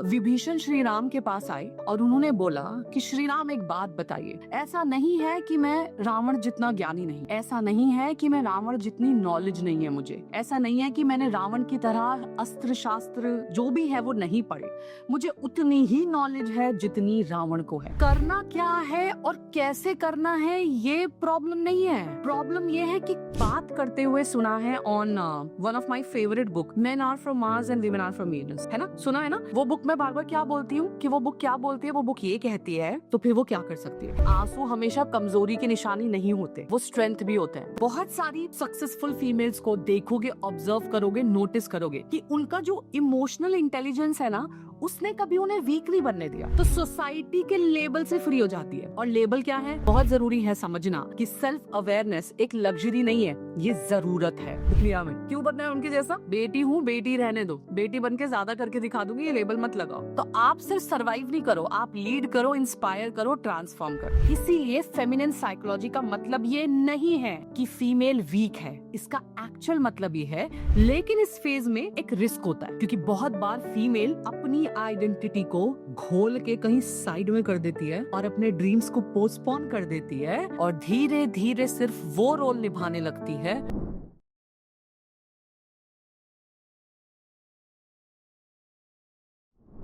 विभीषण श्री राम के पास आए और उन्होंने बोला कि श्री राम एक बात बताइए, ऐसा नहीं है कि मैं रावण जितना ज्ञानी नहीं, ऐसा नहीं है कि मैं रावण जितनी नॉलेज नहीं है मुझे, ऐसा नहीं है कि मैंने रावण की तरह अस्त्र शास्त्र जो भी है वो नहीं पढ़े, मुझे उतनी ही नॉलेज है जितनी रावण को है। करना क्या है और कैसे करना है ये प्रॉब्लम नहीं है, प्रॉब्लम ये है कि बात करते हुए सुना है on one of my favourite book, men are from Mars and women are from Venus, है ना, सुना है ना वो बुक। मैं बार बार क्या बोलती हूँ कि वो बुक क्या बोलती है, वो बुक ये कहती है, तो फिर वो क्या कर सकती है। आंसू हमेशा कमजोरी की निशानी नहीं होते, वो स्ट्रेंथ भी होते हैं। बहुत सारी सक्सेसफुल फीमेल्स को देखोगे, ऑब्जर्व करोगे, नोटिस करोगे कि उनका जो इमोशनल इंटेलिजेंस है ना, उसने कभी उन्हें वीक नहीं बनने दिया, तो सोसाइटी के लेबल से फ्री हो जाती है। और लेबल क्या है, बहुत जरूरी है समझना कि सेल्फ अवेयरनेस एक लग्जरी नहीं है, ये जरूरत है। दुनिया में क्यों बनना है उनके जैसा, बेटी हूँ बेटी रहने दो, बेटी बन के ज्यादा करके दिखा दूंगी, ये लेबल मत लगाओ। तो आप सिर्फ सर्वाइव नहीं करो, आप लीड करो, इंस्पायर करो, ट्रांसफॉर्म करो। इसीलिए फेमिनिन साइकोलॉजी का मतलब ये नहीं है कि फीमेल वीक है, इसका एक्चुअल मतलब ये है। लेकिन इस फेज में एक रिस्क होता है, क्योंकि बहुत बार फीमेल अपनी आइडेंटिटी को घोल के कहीं साइड में कर देती है और अपने ड्रीम्स को पोस्टपोन कर देती है और धीरे धीरे सिर्फ वो रोल निभाने लगती है।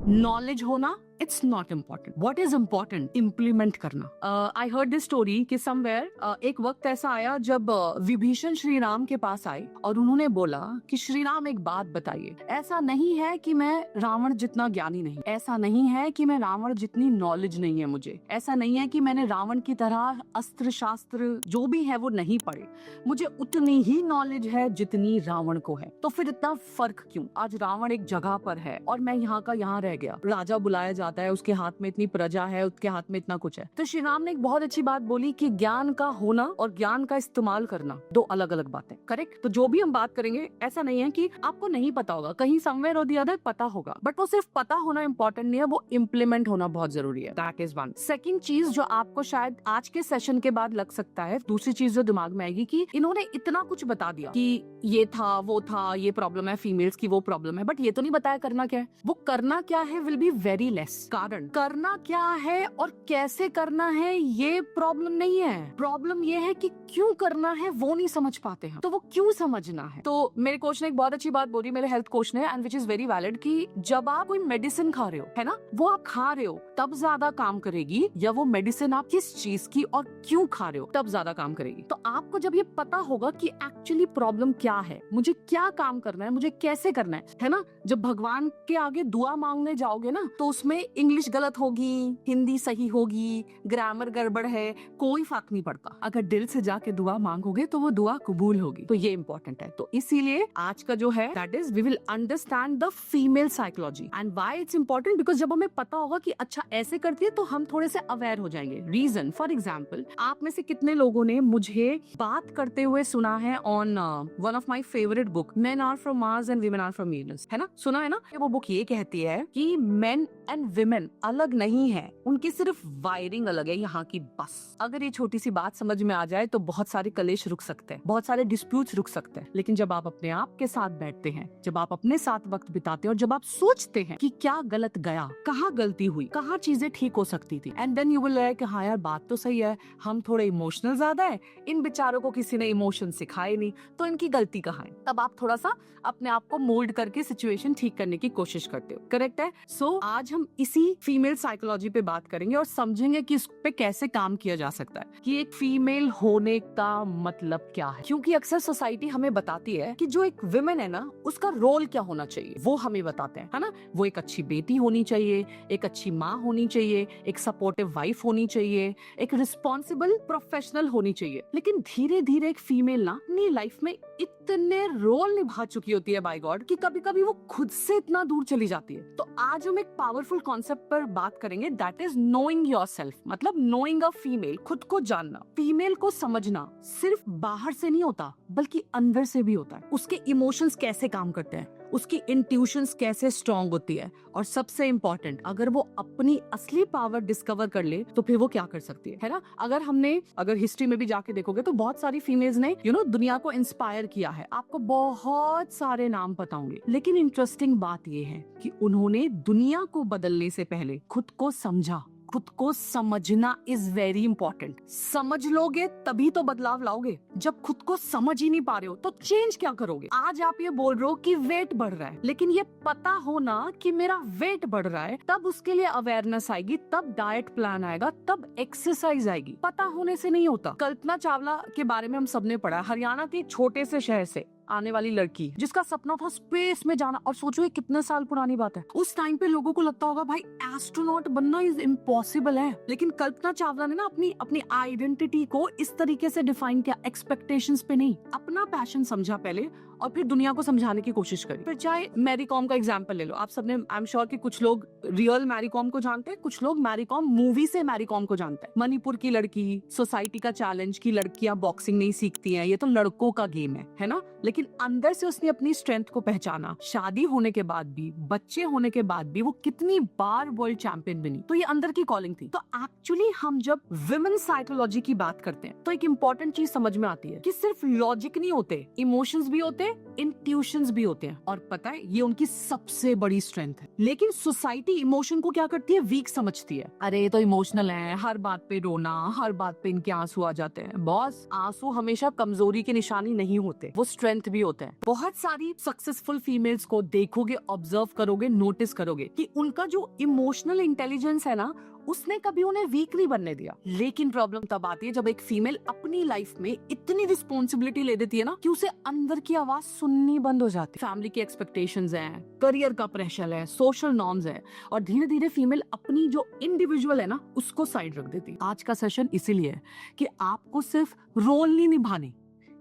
नॉलेज होना it's not important, what is important implement करना। आई हर्ड दिस स्टोरी कि समवेयर एक वक्त ऐसा आया जब विभीषण श्री राम के पास आए और उन्होंने बोला कि श्री राम एक बात बताइए, ऐसा नहीं है कि मैं रावण जितना ज्ञानी नहीं, ऐसा नहीं है कि मैं रावण जितनी नॉलेज नहीं है मुझे, ऐसा नहीं है कि मैंने रावण की तरह अस्त्र शास्त्र जो भी है वो नहीं पढ़े, मुझे उतनी ही नॉलेज है जितनी रावण को है। तो फिर इतना फर्क क्यों? आज रावण एक जगह पर है और मैं यहाँ का यहाँ रह गया, राजा बुलाया जाता है, उसके हाथ में इतनी प्रजा है, उसके हाथ में इतना कुछ है। तो श्री राम ने एक बहुत अच्छी बात बोली कि ज्ञान का होना और ज्ञान का इस्तेमाल करना दो अलग अलग बातें। करेक्ट? तो जो भी हम बात करेंगे, ऐसा नहीं है कि आपको नहीं पता होगा, कहीं समवेयर और द अदर पता होगा, बट वो सिर्फ पता होना इंपॉर्टेंट नहीं है, वो इम्प्लीमेंट होना बहुत जरूरी है। That is one. सेकंड चीज जो आपको शायद आज के सेशन के बाद लग सकता है, दूसरी चीज जो दिमाग में आएगी कि इन्होंने इतना कुछ बता दिया कि ये था, वो था, ये प्रॉब्लम है फीमेल्स की, वो प्रॉब्लम है, बट ये तो नहीं बताया करना क्या है। वो करना क्या है विल बी वेरी लेस। कारण करना क्या है और कैसे करना है ये प्रॉब्लम नहीं है, प्रॉब्लम ये है कि क्यों करना है वो नहीं समझ पाते हैं, तो वो क्यों समझना है। तो मेरे कोच ने एक बहुत अच्छी बात बोली, मेरे हेल्थ कोच ने, and which is very valid, कि जब आप कोई मेडिसिन खा रहे हो, है ना, वो आप खा रहे हो तब ज्यादा काम करेगी, या वो मेडिसिन आप किस चीज की और क्यों खा रहे हो तब ज्यादा काम करेगी। तो आपको जब ये पता होगा कि एक्चुअली प्रॉब्लम क्या है, मुझे क्या काम करना है, मुझे कैसे करना है ना, जब भगवान के आगे दुआ मांगने जाओगे ना, तो उसमें इंग्लिश गलत होगी, हिंदी सही होगी, ग्रामर गड़बड़ है, कोई फर्क नहीं पड़ता। अगर दिल से जाके दुआ मांगोगे तो वो दुआ कबूल होगी। तो ये इंपॉर्टेंट है। तो इसीलिए आज का जो है that is we will understand the female psychology and why it's important, because जब हमें पता होगा कि अच्छा ऐसे करती है तो हम थोड़े से अवेयर हो जाएंगे। रीजन फॉर एग्जाम्पल, आप में से कितने लोगों ने मुझे बात करते हुए सुना है on one of my favourite book, men are from Mars and women are from Venus, है ना, सुना है ना। वो बुक ये कहती है कि मेन एंड विमेन अलग नहीं है, उनकी सिर्फ वायरिंग अलग है यहाँ की, बस। अगर ये छोटी सी बात समझ में आ जाए तो बहुत सारे कलेश रुक सकते हैं, बहुत सारे डिस्प्यूट्स रुक सकते हैं। लेकिन जब आप अपने आप के साथ बैठते हैं, जब आप अपने साथ वक्त बिताते हैं और जब आप सोचते हैं कि क्या गलत गया, कहाँ गलती हुई, कहाँ चीजें ठीक हो सकती थी, and then you will like कि हाँ यार बात तो सही है, हम थोड़े इमोशनल ज्यादा है, इन बेचारों को किसी ने इमोशन सिखाए नहीं, तो इनकी गलती कहाँ है। तब आप थोड़ा सा अपने आप को मोल्ड करके सिचुएशन ठीक करने की कोशिश करते हो। करेक्ट है? सो आज हम इसी फीमेल साइकोलॉजी पे बात करेंगे और समझेंगे कि इस पे कैसे काम किया जा सकता है, कि एक फीमेल होने का मतलब क्या है। क्योंकि अक्सर सोसाइटी हमें बताती है कि जो एक विमेन है ना, उसका रोल क्या होना चाहिए, वो हमें बताते हैं, है ना। वो एक अच्छी बेटी होनी चाहिए, एक अच्छी माँ होनी चाहिए, एक सपोर्टिव वाइफ होनी चाहिए, एक रिस्पॉन्सिबल प्रोफेशनल होनी चाहिए। लेकिन धीरे धीरे एक फीमेल ना अपनी लाइफ में इतने रोल निभा चुकी होती है बाय गॉड कि कभी कभी वो खुद से इतना दूर चली जाती है। तो आज हम एक पावरफुल कॉन्सेप्ट पर बात करेंगे, दैट इज नोइंग योरसेल्फ, मतलब नोइंग अ फीमेल, खुद को जानना। फीमेल को समझना सिर्फ बाहर से नहीं होता बल्कि अंदर से भी होता है। उसके इमोशंस कैसे काम करते हैं, उसकी इंट्यूशंस कैसे स्ट्रांग होती है, और सबसे इंपॉर्टेंट, अगर वो अपनी असली पावर डिस्कवर कर ले तो फिर वो क्या कर सकती है ना। अगर हिस्ट्री में भी जाके देखोगे तो बहुत सारी फीमेल्स ने दुनिया को इंस्पायर किया है, आपको बहुत सारे नाम पता होंगे। लेकिन इंटरेस्टिंग बात ये है कि उन्होंने दुनिया को बदलने से पहले खुद को समझा। खुद को समझना इज वेरी इंपॉर्टेंट। समझ लोगे तभी तो बदलाव लाओगे। जब खुद को समझ ही नहीं पा रहे हो तो चेंज क्या करोगे। आज आप ये बोल रहे हो कि वेट बढ़ रहा है, लेकिन ये पता होना कि मेरा वेट बढ़ रहा है, तब उसके लिए अवेयरनेस आएगी, तब डाइट प्लान आएगा, तब एक्सरसाइज आएगी। पता होने से नहीं होता। कल्पना चावला के बारे में हम सबने पढ़ा, हरियाणा के छोटे से शहर से आने वाली लड़की जिसका सपना था स्पेस में जाना। और सोचो ये कितने साल पुरानी बात है। उस टाइम पे लोगों को लगता होगा भाई एस्ट्रोनॉट बनना इज इम्पॉसिबल है, लेकिन कल्पना चावला ने ना अपनी आइडेंटिटी को इस तरीके से डिफाइन किया, एक्सपेक्टेशंस पे नहीं, अपना पैशन समझा पहले और फिर दुनिया को समझाने की कोशिश करी। फिर चाहे मैरी कॉम का एग्जांपल ले लो, आप सबने, आई एम श्योर कि कुछ लोग रियल मैरी कॉम को जानते हैं, कुछ लोग मैरी कॉम मूवी से मैरी कॉम को जानते हैं। मणिपुर की लड़की, सोसाइटी का चैलेंज कि लड़कियां बॉक्सिंग नहीं सीखती हैं, ये तो लड़कों का गेम है ना। लेकिन अंदर से उसने अपनी स्ट्रेंथ को पहचाना। शादी होने के बाद भी, बच्चे होने के बाद भी वो कितनी बार वर्ल्ड चैंपियन बनी। तो ये अंदर की कॉलिंग थी। तो एक्चुअली हम जब विमेन साइकोलॉजी की बात करते हैं तो एक इंपॉर्टेंट चीज समझ में आती है कि सिर्फ लॉजिक नहीं होते, इमोशंस भी होते, इंट्यूशंस भी होते हैं। और पता है ये उनकी सबसे बड़ी स्ट्रेंथ है। लेकिन सोसाइटी इमोशन को क्या करती है, वीक समझती है। अरे ये तो इमोशनल है, हर बात पे रोना, हर बात पे इनके आंसू आ जाते हैं। बॉस, आंसू हमेशा कमजोरी की निशानी नहीं होते, वो स्ट्रेंथ भी होते हैं। बहुत सारी सक्सेसफुल फीमेल्स को देखोगे, ऑब्जर्व करोगे, नोटिस करोगे कि उनका जो इमोशनल इंटेलिजेंस है ना, उसने कभी उन्हें वीक नहीं बनने दिया। लेकिन प्रॉब्लम तब आती है जब एक फीमेल अपनी लाइफ में इतनी रिस्पॉन्सिबिलिटी ले देती है ना कि उसे अंदर की आवाज सुननी बंद हो जाती है। फैमिली की एक्सपेक्टेशंस हैं, करियर का प्रेशर है, सोशल नॉर्म्स है, और धीरे धीरे फीमेल अपनी जो इंडिविजुअल है ना उसको साइड रख देती है। आज का सेशन इसीलिए है कि आपको सिर्फ रोल नहीं निभाने,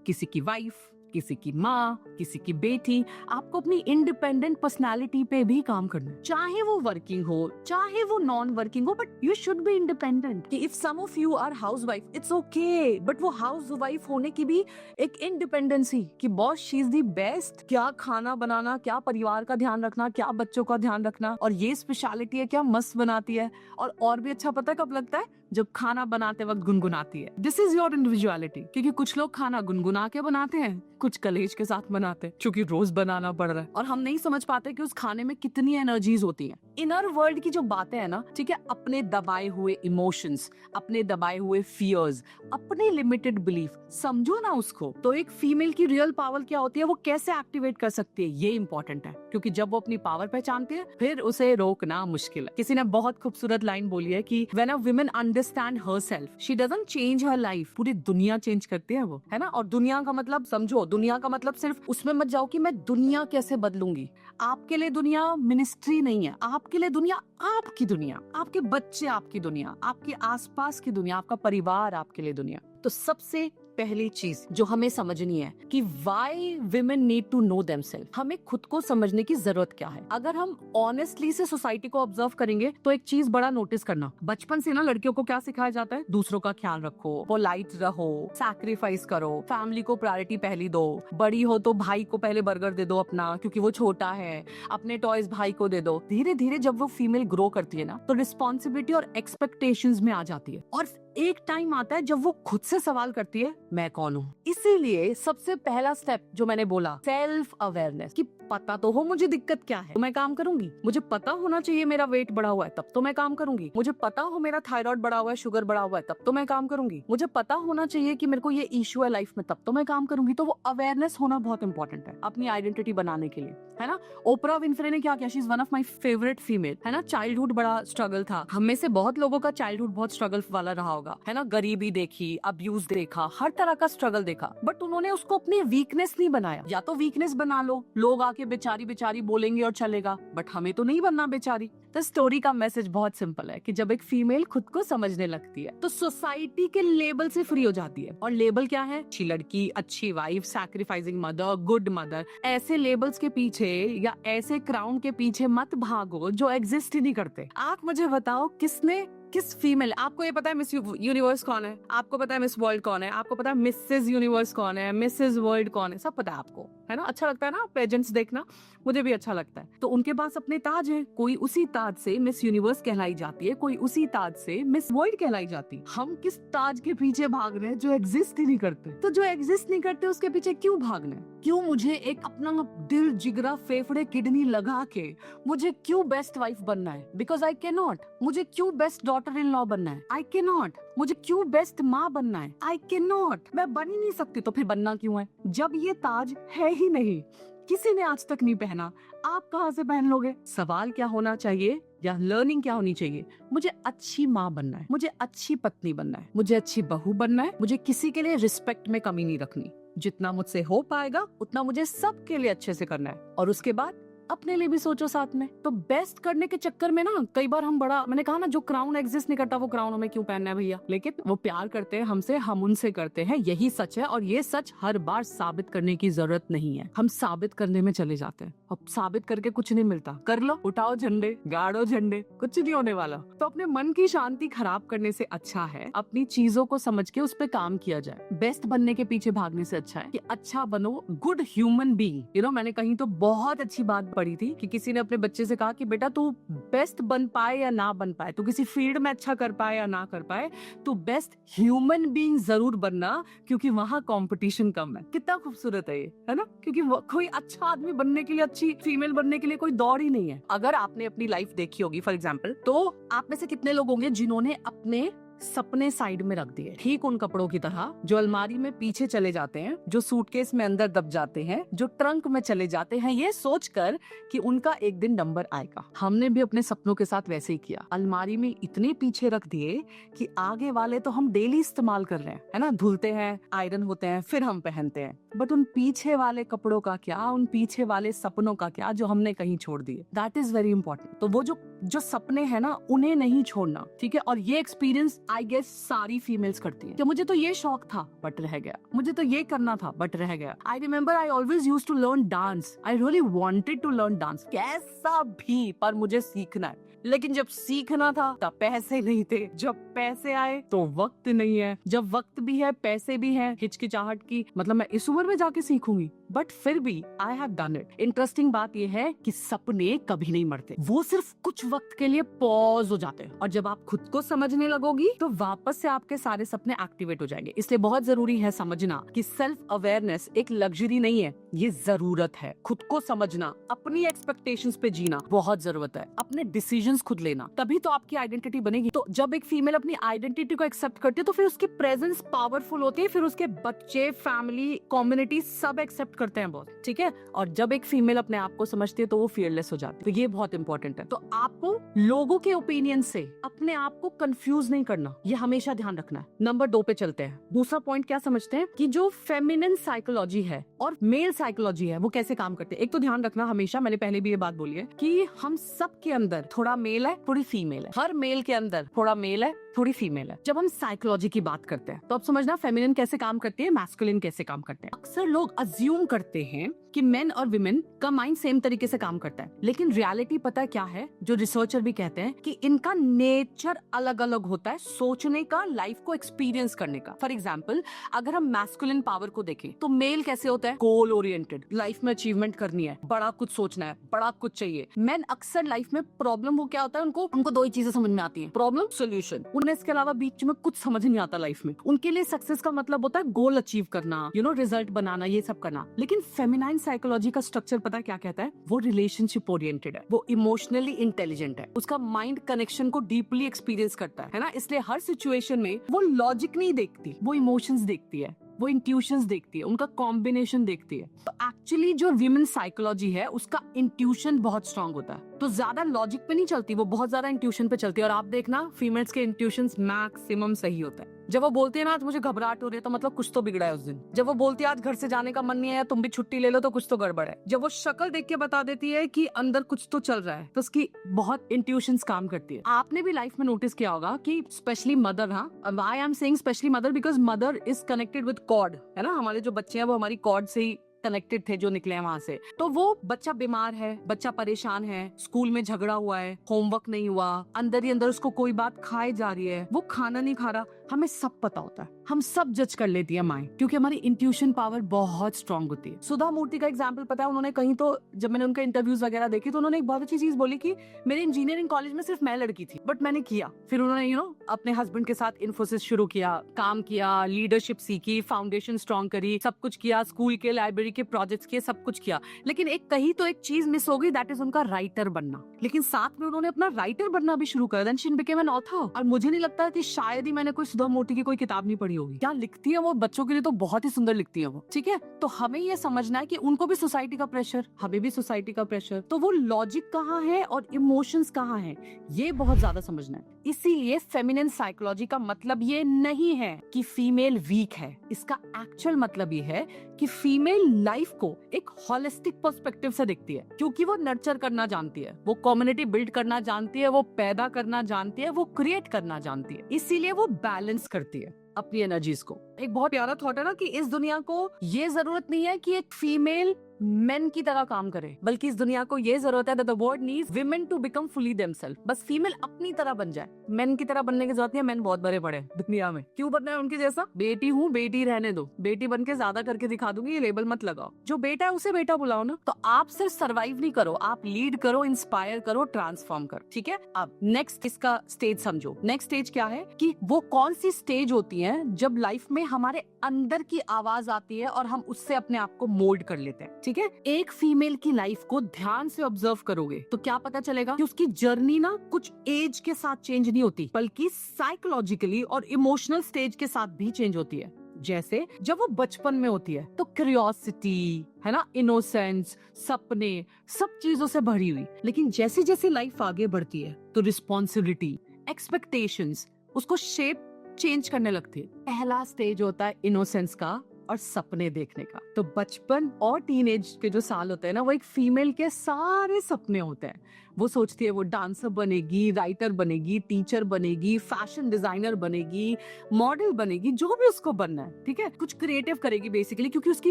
किसी की वाइफ, किसी की माँ, किसी की बेटी, आपको अपनी इंडिपेंडेंट पर्सनालिटी पे भी काम करना है। चाहे वो वर्किंग हो, चाहे वो नॉन वर्किंग हो, but you should be independent. कि if some of you are housewife, it's okay, but वो हाउसवाइफ होने की भी एक इंडिपेंडेंसी कि boss she is the best. क्या खाना बनाना, क्या परिवार का ध्यान रखना, क्या बच्चों का ध्यान रखना, और ये स्पेशलिटी है, क्या मस्त बनाती है। और भी अच्छा पता है कब लगता है, जब खाना बनाते वक्त गुनगुनाती है। This is your individuality. क्योंकि कुछ लोग खाना गुनगुना के बनाते हैं, कुछ कलेज के साथ बनाते हैं, क्योंकि रोज बनाना पड़ रहा है, और हम नहीं समझ पाते कि उस खाने में कितनी एनर्जीज होती हैं। इनर वर्ल्ड की जो बातें हैं ना, ठीक है, अपने दबाए हुए इमोशंस, अपने दबाए हुए फियर्स, अपने लिमिटेड बिलीफ, समझो ना उसको। तो एक फीमेल की रियल पावर क्या होती है, वो कैसे एक्टिवेट कर सकती है, ये इंपॉर्टेंट है। क्योंकि जब वो अपनी पावर पहचानती है, फिर उसे रोकना मुश्किल है। किसी ने बहुत खूबसूरत लाइन बोली है कि when a woman understand herself, she doesn't change her life, पूरी दुनिया चेंज करती है वो, है ना। और दुनिया का मतलब समझो, दुनिया का मतलब सिर्फ उसमें मत जाओ कि मैं दुनिया कैसे बदलूंगी। आपके लिए दुनिया मिनिस्ट्री नहीं है, आपके लिए दुनिया आपकी दुनिया, आपके बच्चे आपकी दुनिया, आपके आसपास की दुनिया, आपका परिवार आपके लिए दुनिया। तो सबसे पहली चीज जो हमें समझनी है कि why women need to know themselves, हमें खुद को समझने की जरूरत क्या है। अगर हम ऑनेस्टली से सोसाइटी को ऑब्जर्व करेंगे तो एक चीज बड़ा नोटिस करना, बचपन से ना लड़कियों को क्या सिखाया जाता है, दूसरों का ख्याल रखो, पोलाइट रहो, सैक्रिफाइस करो, फैमिली को प्रायोरिटी पहली दो, बड़ी हो तो भाई को पहले बर्गर दे दो अपना क्योंकि वो छोटा है, अपने टॉयज भाई को दे दो। धीरे धीरे जब वो फीमेल ग्रो करती है ना तो रिस्पॉन्सिबिलिटी और एक्सपेक्टेशंस में आ जाती है, और एक टाइम आता है जब वो खुद से सवाल करती है मैं कौन हूँ। इसीलिए सबसे पहला स्टेप जो मैंने बोला, सेल्फ अवेयरनेस, कि पता तो हो मुझे दिक्कत क्या है तो मैं काम करूंगी, मुझे पता होना चाहिए मेरा वेट बढ़ा हुआ है तब तो मैं काम करूंगी, मुझे पता हो मेरा थायराइड बढ़ा हुआ है, शुगर बढ़ा हुआ है तब तो मैं काम करूंगी, मुझे पता होना चाहिए कि मेरे को ये इश्यू है लाइफ में तब तो मैं काम करूंगी। तो वो अवेयरनेस होना बहुत इंपॉर्टेंट है अपनी आइडेंटिटी बनाने के लिए, है ना। ओपरा विनफ्रे ने क्या किया, she is one of my favourite female, है ना। चाइल्डहुड बड़ा स्ट्रगल था, हम में से बहुत लोगों का चाइल्डहुड बहुत स्ट्रगल वाला रहा होगा, है ना। गरीबी देखी, अब्यूज देखा, हर तरह का स्ट्रगल देखा, बट उन्होंने उसको अपनी वीकनेस नहीं बनाया। या तो वीकनेस बना लो, लोग आके बेचारी बेचारी बोलेंगे और चलेगा, बट हमें तो नहीं बनना बेचारी। तो स्टोरी का मैसेज बहुत सिंपल है कि जब एक फीमेल खुद को समझने लगती है तो सोसाइटी के लेबल से फ्री हो जाती है। और लेबल क्या है, अच्छी लड़की, अच्छी wife, sacrificing mother, good mother, ऐसे लेबल्स के पीछे या ऐसे क्राउन के पीछे मत भागो जो एग्जिस्ट ही नहीं करते। आप मुझे बताओ किसने किस फीमेल, आपको ये पता है मिस यूनिवर्स कौन है, आपको पता है मिस वर्ल्ड कौन है, आपको पता है मिसेस यूनिवर्स कौन है, मिसेस वर्ल्ड कौन है, सब पता है आपको, है ना। अच्छा लगता है ना पेजेंट्स देखना, मुझे भी अच्छा लगता है। तो उनके पास अपने ताज है, कोई उसी ताज से मिस यूनिवर्स कहलाई जाती है, कोई उसी ताज से मिस वर्ल्ड कहलाई जाती है। हम किस ताज के पीछे भाग रहे हैं जो एग्जिस्ट ही नहीं करते? तो जो एग्जिस्ट नहीं करते उसके पीछे क्यों भागना है? क्यों मुझे एक अपना दिल जिगरा फेफड़े किडनी लगा के मुझे क्यों बेस्ट वाइफ बनना है? Because I can not. मुझे क्यों बेस्ट डॉटर इन लॉ बनना है? I can not. मुझे क्यों बेस्ट माँ बनना है? I can not. मैं बन ही नहीं सकती, तो फिर बनना क्यों है जब ये ताज है ही नहीं? किसी ने आज तक नहीं पहना, आप कहाँ से पहन लोगे? सवाल क्या होना चाहिए या लर्निंग क्या होनी चाहिए? मुझे अच्छी माँ बनना है, मुझे अच्छी पत्नी बनना है, मुझे अच्छी बहू बनना है, मुझे किसी के लिए रिस्पेक्ट में कमी नहीं रखनी। जितना मुझसे हो पाएगा उतना मुझे सबके लिए अच्छे से करना है, और उसके बाद अपने लिए भी सोचो साथ में। तो बेस्ट करने के चक्कर में ना कई बार हम बड़ा, मैंने कहा ना, जो क्राउन एग्जिस्ट नहीं करता वो क्राउन हमें क्यों पहनना है भैया? लेकिन वो प्यार करते हैं हमसे, हम उनसे करते हैं, यही सच है। और ये सच हर बार साबित करने की जरूरत नहीं है, हम साबित करने में चले जाते हैं। अब साबित करके कुछ नहीं मिलता, कर लो, उठाओ झंडे, गाड़ो झंडे, कुछ नहीं होने वाला। तो अपने मन की शांति खराब करने से अच्छा है अपनी चीजों को समझ के उस पर काम किया जाए। बेस्ट बनने के पीछे भागने से अच्छा है कि अच्छा बनो, good human being. You know, मैंने कहीं तो बहुत अच्छी बात पढ़ी थी कि किसी ने अपने बच्चे से कहा कि बेटा तू बेस्ट बन पाए या ना बन पाए, तू किसी फील्ड में अच्छा कर पाए या ना कर पाए, तू बेस्ट ह्यूमन बीइंग जरूर बनना, क्योंकि वहाँ कंपटीशन कम है। कितना खूबसूरत है ये, है ना? क्योंकि कोई अच्छा आदमी बनने के लिए, अच्छी फीमेल बनने के लिए कोई दौड़ ही नहीं है। अगर आपने अपनी लाइफ देखी होगी फॉर एग्जाम्पल, तो आप में से कितने लोग होंगे जिन्होंने अपने सपने साइड में रख दिए, ठीक उन कपड़ों की तरह जो अलमारी में पीछे चले जाते हैं, जो सूटकेस में अंदर दब जाते हैं, जो ट्रंक में चले जाते हैं, ये सोचकर कि उनका एक दिन नंबर आएगा। हमने भी अपने सपनों के साथ वैसे ही किया, अलमारी में इतने पीछे रख दिए कि आगे वाले तो हम डेली इस्तेमाल कर रहे हैं, है ना, धुलते हैं, आयरन होते हैं, फिर हम पहनते हैं, बट उन पीछे वाले कपड़ों का क्या, उन पीछे वाले सपनों का क्या जो हमने कहीं छोड़ दिए? That is very important. तो वो जो सपने हैं ना, उन्हें नहीं छोड़ना, ठीक है। और ये एक्सपीरियंस आई गेस सारी फीमेल्स करती हैं कि मुझे तो ये शौक था बट रह गया, मुझे तो ये करना था बट रह गया। I remember I always used to learn dance, I really wanted to learn dance, कैसा भी, पर मुझे सीखना है। लेकिन जब सीखना था तब पैसे नहीं थे, जब पैसे आए तो वक्त नहीं है, जब वक्त भी है पैसे भी है, हिचकिचाहट की, मतलब मैं इस उम्र में जाके सीखूंगी, बट फिर भी I have done it. Interesting बात यह है कि सपने कभी नहीं मरते, वो सिर्फ कुछ वक्त के लिए पॉज हो जाते हैं, और जब आप खुद को समझने लगोगी तो वापस से आपके सारे सपने एक्टिवेट हो जाएंगे। इसलिए बहुत जरूरी है समझना कि सेल्फ अवेयरनेस एक लग्जरी नहीं है, ये जरूरत है। खुद को समझना, अपनी एक्सपेक्टेशंस पे जीना बहुत जरूरत है, अपने डिसीजंस खुद लेना, तभी तो आपकी आइडेंटिटी बनेगी। तो जब एक फीमेल अपनी आइडेंटिटी को एक्सेप्ट करती है तो फिर उसकी प्रेजेंस पावरफुल होती है, फिर उसके बच्चे, फैमिली, कम्युनिटी सब एक्सेप्ट करते हैं बहुत, ठीक है। और जब एक फीमेल अपने आप को समझती है तो वो फियरलेस हो जाती है। तो ये बहुत इंपॉर्टेंट है। तो आपको लोगों के ओपिनियन से अपने आप को कंफ्यूज नहीं करना, ये हमेशा ध्यान रखना है। नंबर 2 पे चलते हैं। दूसरा पॉइंट क्या समझते हैं कि जो फेमिनिन साइकोलॉजी है और मेल साइकोलॉजी है वो कैसे काम करते हैं। एक तो ध्यान रखना हमेशा, मैंने पहले भी ये बात बोली है कि हम सब के अंदर थोड़ा मेल है, थोड़ी फीमेल है। हर मेल के अंदर थोड़ा मेल है, थोड़ी फीमेल है। जब हम साइकोलॉजी की बात करते हैं तो अब समझना फेमिनिन कैसे काम करती है, मैस्कुलिन कैसे काम करते हैं। अक्सर लोग अज्यूम करते हैं कि मेन और विमेन का माइंड सेम तरीके से काम करता है, लेकिन रियलिटी पता है क्या है, जो रिसर्चर भी कहते हैं कि इनका नेचर अलग अलग होता है, सोचने का, लाइफ को एक्सपीरियंस करने का। फॉर एग्जाम्पल, अगर हम मैस्कुलिन पावर को देखें तो मेल कैसे होता है, गोल ओरिएंटेड, लाइफ में अचीवमेंट करनी है, बड़ा कुछ सोचना है, बड़ा कुछ चाहिए। मेन अक्सर लाइफ में प्रॉब्लम हो क्या होता है, उनको 2 ही चीजें समझ में आती है, प्रॉब्लम, सोल्यूशन। उन्हें इसके अलावा बीच में कुछ समझ नहीं आता लाइफ में। उनके लिए सक्सेस का मतलब होता है गोल अचीव करना, रिजल्ट बनाना, ये सब करना। लेकिन फेमिनाइन साइकोलॉजी का स्ट्रक्चर पता है क्या कहता है, वो रिलेशनशिप ओरिएंटेड है, वो इमोशनली इंटेलिजेंट है, उसका माइंड कनेक्शन को डीपली एक्सपीरियंस करता है ना। इसलिए हर सिचुएशन में वो लॉजिक नहीं देखती, वो इमोशंस देखती है, वो इंट्यूशंस देखती है, उनका कॉम्बिनेशन देखती है। तो एक्चुअली जो विमेन साइकोलॉजी है उसका इंट्यूशन बहुत स्ट्रांग होता है, तो ज्यादा लॉजिक पे नहीं चलती, वो बहुत ज्यादा इंट्यूशन पे चलती है। और आप देखना फीमेल्स के इंट्यूशंस मैक्सिमम सही होता है। जब वो बोलती है ना आज मुझे घबराहट हो रही है, तो मतलब कुछ तो बिगड़ा है उस दिन। जब वो बोलती है आज घर से जाने का मन नहीं है, तुम भी छुट्टी ले लो, तो कुछ तो गड़बड़ है। जब वो शक्ल देख के बता देती है कि अंदर कुछ तो चल रहा है, तो उसकी बहुत इंट्यूशंस काम करती है। आपने भी लाइफ में नोटिस किया होगा कि specially mother, I am saying specially mother because mother is connected with cord, है ना। हमारे जो बच्चे हैं वो हमारी कॉर्ड से ही कनेक्टेड थे जो निकले हैं वहां से। तो वो बच्चा बीमार है, बच्चा परेशान है, स्कूल में झगड़ा हुआ है, होमवर्क नहीं हुआ, अंदर ही अंदर उसको कोई बात खाए जा रही है, वो खाना नहीं खा रहा, हमें सब पता होता है, हम सब जज कर लेती है माइंड, क्योंकि हमारी इंट्यूशन पावर बहुत स्ट्रांग होती है। सुधा मूर्ति का एग्जाम्पल पता है, उन्होंने कहीं तो जब मैंने उनके इंटरव्यूज वगैरह देखी तो उन्होंने एक बहुत अच्छी चीज बोली कि मेरे इंजीनियरिंग कॉलेज में सिर्फ मैं लड़की थी, बट मैंने किया। फिर उन्होंने अपने हस्बैंड के साथ इन्फोसिस शुरू किया, काम किया, लीडरशिप सीखी, फाउंडेशन स्ट्रॉन्ग करी, सब कुछ किया, स्कूल के लाइब्रेरी के प्रोजेक्ट्स किए, सब कुछ किया। लेकिन एक कहीं तो एक चीज मिस हो गई, दैट इज उनका राइटर बनना। लेकिन साथ में उन्होंने अपना राइटर बनना भी शुरू कर, then she became an author. और मुझे नहीं लगता कि शायद ही मैंने कोई सुधा मूर्ति की कोई किताब नहीं पढ़ी होगी। क्या लिखती है वो, बच्चों के लिए तो बहुत ही सुंदर लिखती है वो, ठीक है। तो हमें ये समझना है कि उनको भी सोसाइटी का प्रेशर, हमें भी सोसाइटी का प्रेशर, तो वो लॉजिक कहाँ है और इमोशंस कहाँ है, ये बहुत ज्यादा समझना है। इसीलिए फेमिनिन साइकोलॉजी का मतलब ये नहीं है कि फीमेल वीक है, इसका एक्चुअल मतलब ये है कि फीमेल लाइफ को एक होलिस्टिक पर्सपेक्टिव से देखती है, क्योंकि वो नर्चर करना जानती है, वो कम्युनिटी बिल्ड करना जानती है, वो पैदा करना जानती है, वो क्रिएट करना जानती है, इसीलिए वो बैलेंस करती है अपनी एनर्जीज को। एक बहुत प्यारा थॉट है ना कि इस दुनिया को ये जरूरत नहीं है कि एक फीमेल मेन की तरह काम करे, बल्कि इस दुनिया को ये जरूरत है, the world needs women to become fully themselves. बस फीमेल अपनी तरह बन जाए, मेन की तरह बनने की जरूरत नहीं है। मेन बहुत बड़े बड़े दुनिया में, क्यों बनना है उनके जैसा? बेटी हूँ, बेटी रहने दो, बेटी बन के ज्यादा करके दिखा दूंगी, ये लेबल मत लगाओ। जो बेटा है उसे बेटा बुलाओ ना। तो आप सिर्फ सर्वाइव नहीं करो, आप लीड करो, इंस्पायर करो, ट्रांसफॉर्म करो, ठीक है। अब नेक्स्ट इसका स्टेज समझो। नेक्स्ट स्टेज क्या है कि वो कौन सी स्टेज होती है जब लाइफ में हमारे अंदर की आवाज आती है और हम उससे अपने आप को मोल्ड कर लेते हैं, ठीक है। एक फीमेल की लाइफ को ध्यान से ऑब्जर्व करोगे तो क्या पता चलेगा कि उसकी जर्नी ना कुछ एज के साथ चेंज नहीं होती, बल्कि साइकोलॉजिकली और इमोशनल स्टेज के साथ भी चेंज होती है। जैसे जब वो बचपन में होती है तो क्यूरियोसिटी है ना, इनोसेंस, सपने, सब चीजों से भरी हुई। लेकिन जैसे जैसे लाइफ आगे बढ़ती है तो रिस्पॉन्सिबिलिटी, एक्सपेक्टेशंस उसको शेप चेंज करने लगती है। पहला स्टेज होता है इनोसेंस का और सपने देखने का। तो बचपन और टीनेज के जो साल होते हैं ना, वो एक फीमेल के सारे सपने होते हैं। वो सोचती है वो डांसर बनेगी, राइटर बनेगी, टीचर बनेगी, फैशन डिजाइनर बनेगी, मॉडल बनेगी, जो भी उसको बनना है, ठीक है। कुछ क्रिएटिव करेगी बेसिकली, क्योंकि उसकी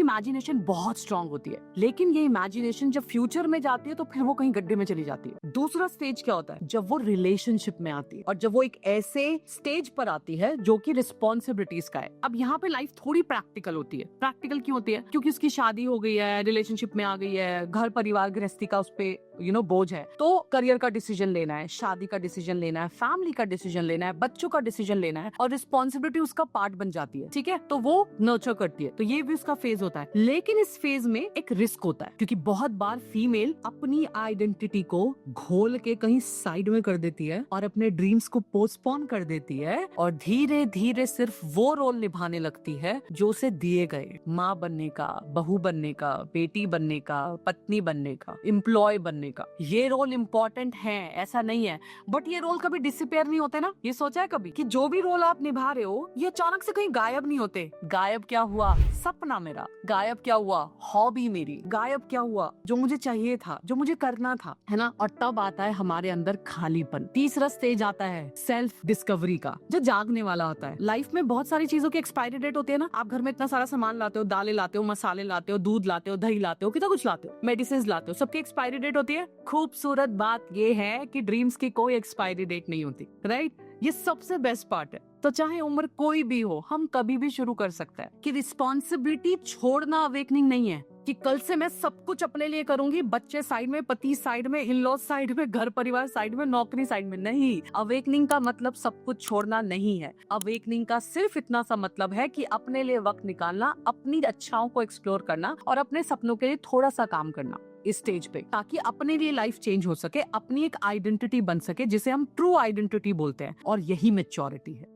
इमेजिनेशन बहुत स्ट्रांग होती है। लेकिन ये इमेजिनेशन जब फ्यूचर में जाती है तो फिर वो कहीं गड्ढे में चली जाती है। दूसरा स्टेज क्या होता है? जब वो रिलेशनशिप में आती है और जब वो एक ऐसे स्टेज पर आती है जो कि रिस्पॉन्सिबिलिटीज का है। अब यहाँ पे लाइफ थोड़ी प्रैक्टिकल होती है। प्रैक्टिकल क्यों होती है? क्योंकि उसकी शादी हो गई है, रिलेशनशिप में आ गई है, घर परिवार गृहस्थी का उस पे बोझ है। तो करियर का डिसीजन लेना है, शादी का डिसीजन लेना है, फैमिली का डिसीजन लेना है, बच्चों का डिसीजन लेना है, और रिस्पॉन्सिबिलिटी उसका पार्ट बन जाती है, ठीक है। तो वो नर्चर करती है, तो ये भी उसका फेज होता है। लेकिन इस फेज में एक रिस्क होता है, क्योंकि बहुत बार फीमेल अपनी आइडेंटिटी को घोल के कहीं साइड में कर देती है और अपने ड्रीम्स को पोस्टपोन कर देती है और धीरे धीरे सिर्फ वो रोल निभाने लगती है जो उसे दिए गए। माँ बनने का, बहू बनने का, बेटी बनने का, पत्नी बनने का, एम्प्लॉय बनने का। ये रोल इंपॉर्टेंट है, ऐसा नहीं है, बट ये रोल कभी डिसअपियर नहीं होते ना। ये सोचा है कभी कि जो भी रोल आप निभा रहे हो ये अचानक से कहीं गायब नहीं होते? गायब क्या हुआ? सपना मेरा गायब क्या हुआ? हॉबी मेरी गायब क्या हुआ? जो मुझे चाहिए था, जो मुझे करना था, है ना। और तब आता है हमारे अंदर खालीपन। तीसरा स्टेज आता है सेल्फ डिस्कवरी का, जो जागने वाला होता है। लाइफ में बहुत सारी चीजों की एक्सपायरी डेट होती है ना। आप घर में इतना सारा सामान लाते हो, दालें लाते हो, मसाले लाते हो, दूध लाते हो, दही लाते हो, कितना कुछ लाते हो, मेडिसिन लाते हो, सबकी एक्सपायरी डेट होती है। खूबसूरत बात ये है कि ड्रीम्स की कोई एक्सपायरी डेट नहीं होती, राइट। ये सबसे बेस्ट पार्ट है। तो चाहे उम्र कोई भी हो, हम कभी भी शुरू कर सकते हैं। कि रिस्पॉन्सिबिलिटी छोड़ना अवेकनिंग नहीं है कि कल से मैं सब कुछ अपने लिए करूंगी, बच्चे साइड में, पति साइड में, इन-लॉज साइड में, घर परिवार साइड में, नौकरी साइड में। नहीं, अवेकनिंग का मतलब सब कुछ छोड़ना नहीं है। अवेकनिंग का सिर्फ इतना सा मतलब है कि अपने लिए वक्त निकालना, अपनी इच्छाओं को एक्सप्लोर करना और अपने सपनों के लिए थोड़ा सा काम करना इस स्टेज पे, ताकि अपने लिए लाइफ चेंज हो सके, अपनी एक आइडेंटिटी बन सके, जिसे हम ट्रू आइडेंटिटी बोलते हैं। और यही मैच्योरिटी है।